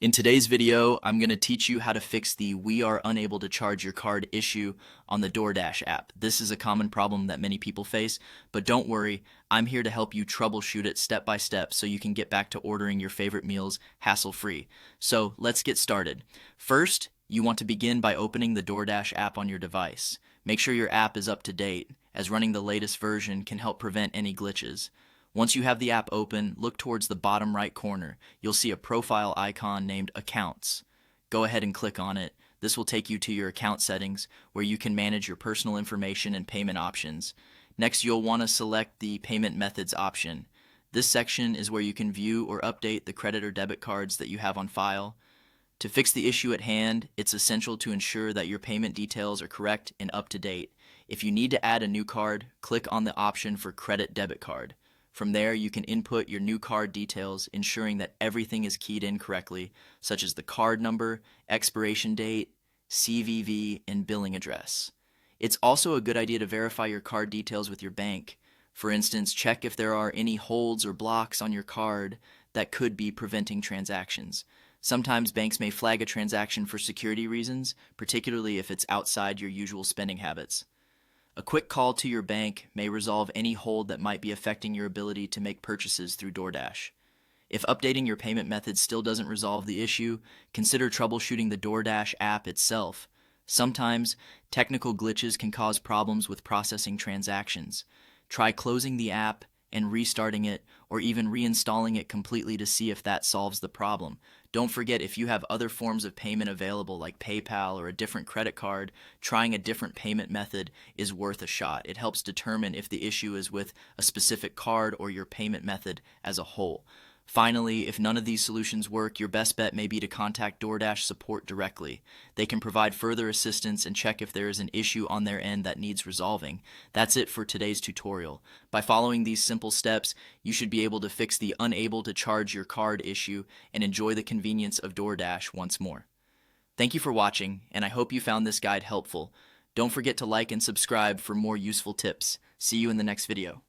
In today's video, I'm going to teach you how to fix the "we are unable to charge your card" issue on the Doordash app. This is a common problem that many people face, but don't worry, I'm here to help you troubleshoot it step by step so you can get back to ordering your favorite meals hassle-free. So let's get started. First, you want to begin by opening the Doordash app on your device. Make sure your app is up to date, as running the latest version can help prevent any glitches. Once you have the app open, look towards the bottom right corner. You'll see a profile icon named Accounts. Go ahead and click on it. This will take you to your account settings, where you can manage your personal information and payment options. Next, you'll want to select the Payment Methods option. This section is where you can view or update the credit or debit cards that you have on file. To fix the issue at hand, it's essential to ensure that your payment details are correct and up to date. If you need to add a new card, click on the option for Credit Debit Card. From there, you can input your new card details, ensuring that everything is keyed in correctly, such as the card number, expiration date, CVV, and billing address. It's also a good idea to verify your card details with your bank. For instance, check if there are any holds or blocks on your card that could be preventing transactions. Sometimes banks may flag a transaction for security reasons, particularly if it's outside your usual spending habits. A quick call to your bank may resolve any hold that might be affecting your ability to make purchases through Doordash. If updating your payment method still doesn't resolve the issue, consider troubleshooting the Doordash app itself. Sometimes, technical glitches can cause problems with processing transactions. Try closing the app and restarting it, or even reinstalling it completely to see if that solves the problem. Don't forget, if you have other forms of payment available like PayPal or a different credit card, trying a different payment method is worth a shot. It helps determine if the issue is with a specific card or your payment method as a whole. Finally, if none of these solutions work, your best bet may be to contact Doordash support directly. They can provide further assistance and check if there is an issue on their end that needs resolving. That's it for today's tutorial. By following these simple steps, you should be able to fix the unable to charge your card issue and enjoy the convenience of Doordash once more. Thank you for watching, and I hope you found this guide helpful. Don't forget to like and subscribe for more useful tips. See you in the next video.